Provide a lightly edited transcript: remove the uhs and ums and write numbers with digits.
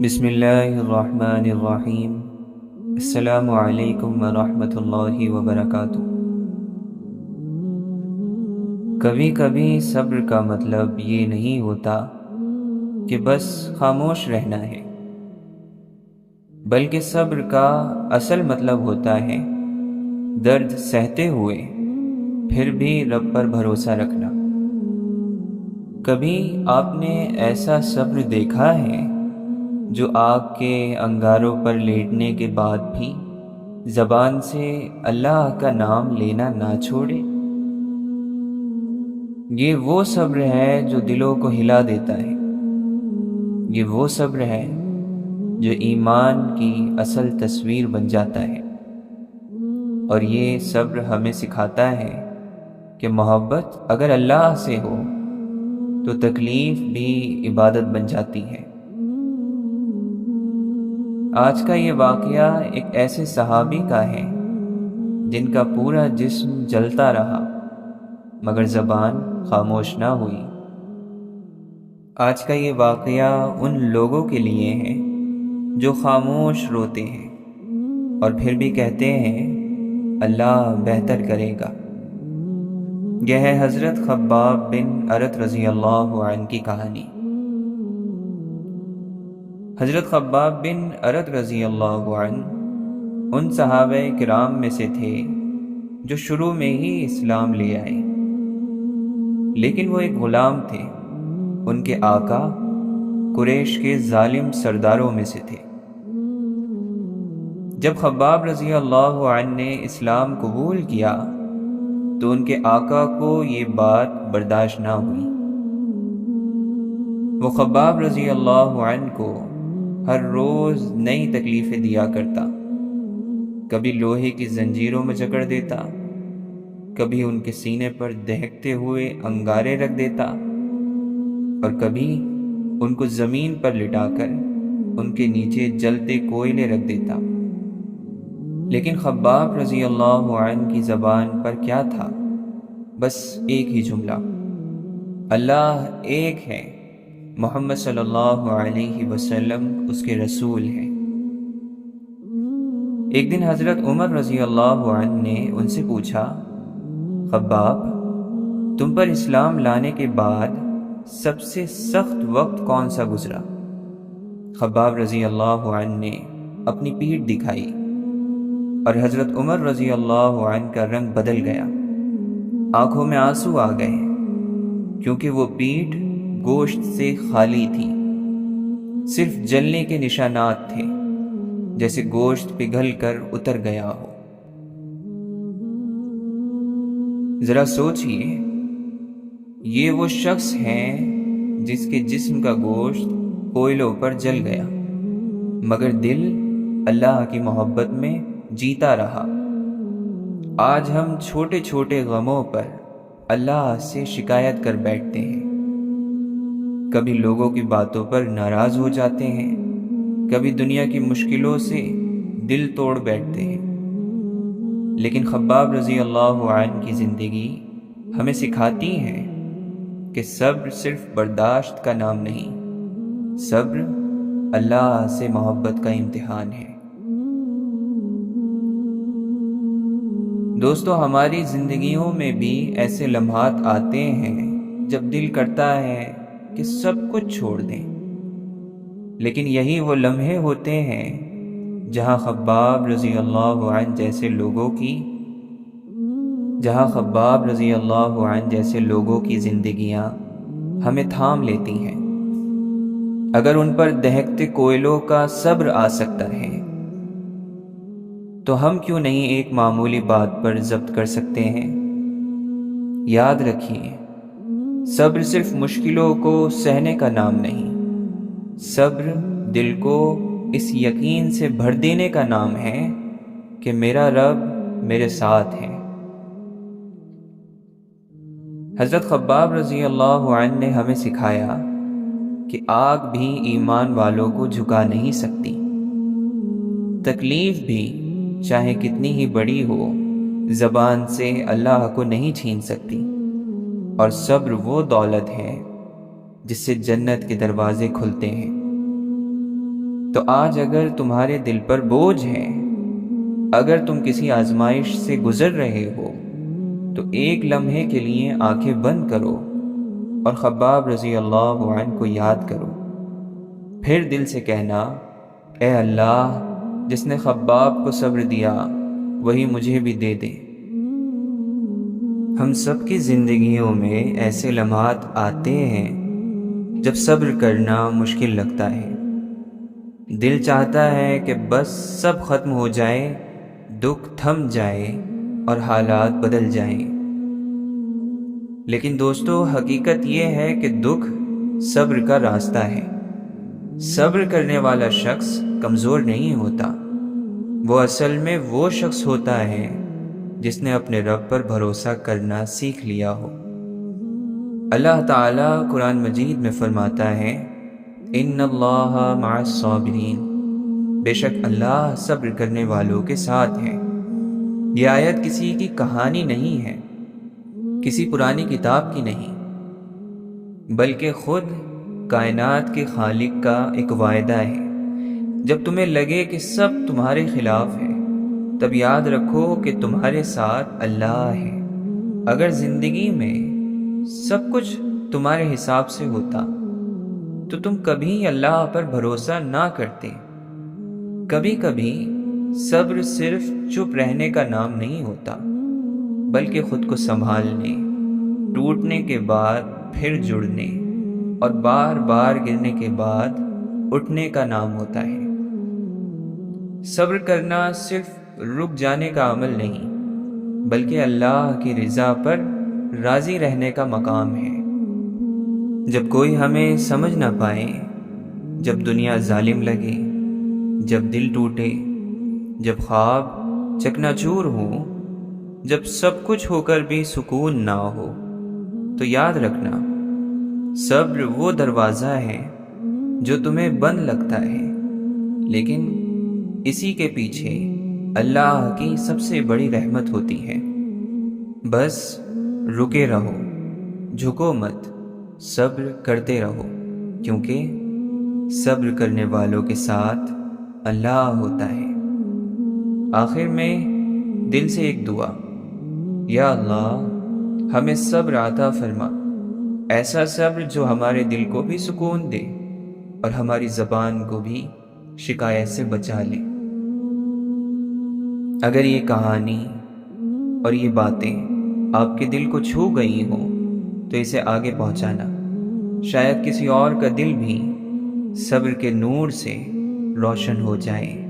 بسم اللہ الرحمن الرحیم۔ السلام علیکم ورحمۃ اللہ وبرکاتہ۔ کبھی کبھی صبر کا مطلب یہ نہیں ہوتا کہ بس خاموش رہنا ہے، بلکہ صبر کا اصل مطلب ہوتا ہے درد سہتے ہوئے پھر بھی رب پر بھروسہ رکھنا۔ کبھی آپ نے ایسا صبر دیکھا ہے جو آگ کے انگاروں پر لیٹنے کے بعد بھی زبان سے اللہ کا نام لینا نہ چھوڑے؟ یہ وہ صبر ہے جو دلوں کو ہلا دیتا ہے، یہ وہ صبر ہے جو ایمان کی اصل تصویر بن جاتا ہے، اور یہ صبر ہمیں سکھاتا ہے کہ محبت اگر اللہ سے ہو تو تکلیف بھی عبادت بن جاتی ہے۔ آج کا یہ واقعہ ایک ایسے صحابی کا ہے جن کا پورا جسم جلتا رہا مگر زبان خاموش نہ ہوئی۔ آج کا یہ واقعہ ان لوگوں کے لیے ہے جو خاموش روتے ہیں اور پھر بھی کہتے ہیں اللہ بہتر کرے گا۔ یہ ہے حضرت خباب بن ارت رضی اللہ عنہ کی کہانی۔ حضرت خباب بن ارت رضی اللہ عنہ ان صحابہ کرام میں سے تھے جو شروع میں ہی اسلام لے آئے، لیکن وہ ایک غلام تھے۔ ان کے آقا قریش کے ظالم سرداروں میں سے تھے۔ جب خباب رضی اللہ عنہ نے اسلام قبول کیا تو ان کے آقا کو یہ بات برداشت نہ ہوئی۔ وہ خباب رضی اللہ عنہ کو ہر روز نئی تکلیفیں دیا کرتا، کبھی لوہے کی زنجیروں میں جکڑ دیتا، کبھی ان کے سینے پر دہکتے ہوئے انگارے رکھ دیتا، اور کبھی ان کو زمین پر لٹا کر ان کے نیچے جلتے کوئلے رکھ دیتا۔ لیکن خباب رضی اللہ عنہ کی زبان پر کیا تھا؟ بس ایک ہی جملہ، اللہ ایک ہے، محمد صلی اللہ علیہ وسلم اس کے رسول ہیں۔ ایک دن حضرت عمر رضی اللہ عنہ نے ان سے پوچھا، خباب، تم پر اسلام لانے کے بعد سب سے سخت وقت کون سا گزرا؟ خباب رضی اللہ عنہ نے اپنی پیٹھ دکھائی اور حضرت عمر رضی اللہ عنہ کا رنگ بدل گیا، آنکھوں میں آنسو آ گئے، کیونکہ وہ پیٹھ گوشت سے خالی تھی، صرف جلنے کے نشانات تھے، جیسے گوشت پگھل کر اتر گیا ہو۔ ذرا سوچئے، یہ وہ شخص ہیں جس کے جسم کا گوشت کوئلوں پر جل گیا مگر دل اللہ کی محبت میں جیتا رہا۔ آج ہم چھوٹے چھوٹے غموں پر اللہ سے شکایت کر بیٹھتے ہیں، کبھی لوگوں کی باتوں پر ناراض ہو جاتے ہیں، کبھی دنیا کی مشکلوں سے دل توڑ بیٹھتے ہیں۔ لیکن خباب رضی اللہ عنہ کی زندگی ہمیں سکھاتی ہے کہ صبر صرف برداشت کا نام نہیں، صبر اللہ سے محبت کا امتحان ہے۔ دوستو، ہماری زندگیوں میں بھی ایسے لمحات آتے ہیں جب دل کرتا ہے کہ سب کچھ چھوڑ دیں، لیکن یہی وہ لمحے ہوتے ہیں جہاں خباب رضی اللہ عنہ جیسے لوگوں کی زندگیاں ہمیں تھام لیتی ہیں۔ اگر ان پر دہکتے کوئلوں کا صبر آ سکتا ہے تو ہم کیوں نہیں ایک معمولی بات پر ضبط کر سکتے ہیں؟ یاد رکھیے، صبر صرف مشکلوں کو سہنے کا نام نہیں، صبر دل کو اس یقین سے بھر دینے کا نام ہے کہ میرا رب میرے ساتھ ہے۔ حضرت خباب رضی اللہ عنہ نے ہمیں سکھایا کہ آگ بھی ایمان والوں کو جھکا نہیں سکتی، تکلیف بھی چاہے کتنی ہی بڑی ہو زبان سے اللہ کو نہیں چھین سکتی، اور صبر وہ دولت ہے جس سے جنت کے دروازے کھلتے ہیں۔ تو آج اگر تمہارے دل پر بوجھ ہے، اگر تم کسی آزمائش سے گزر رہے ہو، تو ایک لمحے کے لیے آنکھیں بند کرو اور خباب رضی اللہ عنہ کو یاد کرو۔ پھر دل سے کہنا، اے اللہ، جس نے خباب کو صبر دیا وہی مجھے بھی دے دے۔ ہم سب کی زندگیوں میں ایسے لمحات آتے ہیں جب صبر کرنا مشکل لگتا ہے۔ دل چاہتا ہے کہ بس سب ختم ہو جائے، دکھ تھم جائے اور حالات بدل جائیں۔ لیکن دوستو، حقیقت یہ ہے کہ دکھ صبر کا راستہ ہے۔ صبر کرنے والا شخص کمزور نہیں ہوتا، وہ اصل میں وہ شخص ہوتا ہے جس نے اپنے رب پر بھروسہ کرنا سیکھ لیا ہو۔ اللہ تعالیٰ قرآن مجید میں فرماتا ہے، ان اللہ مع الصابرین، بے شک اللہ صبر کرنے والوں کے ساتھ ہے۔ یہ آیت کسی کی کہانی نہیں ہے، کسی پرانی کتاب کی نہیں، بلکہ خود کائنات کے خالق کا ایک وعدہ ہے۔ جب تمہیں لگے کہ سب تمہارے خلاف ہے، تب یاد رکھو کہ تمہارے ساتھ اللہ ہے۔ اگر زندگی میں سب کچھ تمہارے حساب سے ہوتا تو تم کبھی اللہ پر بھروسہ نہ کرتے۔ کبھی کبھی صبر صرف چپ رہنے کا نام نہیں ہوتا، بلکہ خود کو سنبھالنے، ٹوٹنے کے بعد پھر جڑنے اور بار بار گرنے کے بعد اٹھنے کا نام ہوتا ہے۔ صبر کرنا صرف رک جانے کا عمل نہیں، بلکہ اللہ کی رضا پر راضی رہنے کا مقام ہے۔ جب کوئی ہمیں سمجھ نہ پائے، جب دنیا ظالم لگے، جب دل ٹوٹے، جب خواب چکناچور ہوں، جب سب کچھ ہو کر بھی سکون نہ ہو، تو یاد رکھنا، صبر وہ دروازہ ہے جو تمہیں بند لگتا ہے، لیکن اسی کے پیچھے اللہ کی سب سے بڑی رحمت ہوتی ہے۔ بس رکے رہو، جھکو مت، صبر کرتے رہو، کیونکہ صبر کرنے والوں کے ساتھ اللہ ہوتا ہے۔ آخر میں دل سے ایک دعا، یا اللہ ہمیں صبر عطا فرما، ایسا صبر جو ہمارے دل کو بھی سکون دے اور ہماری زبان کو بھی شکایت سے بچا لے۔ اگر یہ کہانی اور یہ باتیں آپ کے دل کو چھو گئی ہوں تو اسے آگے پہنچانا، شاید کسی اور کا دل بھی صبر کے نور سے روشن ہو جائے۔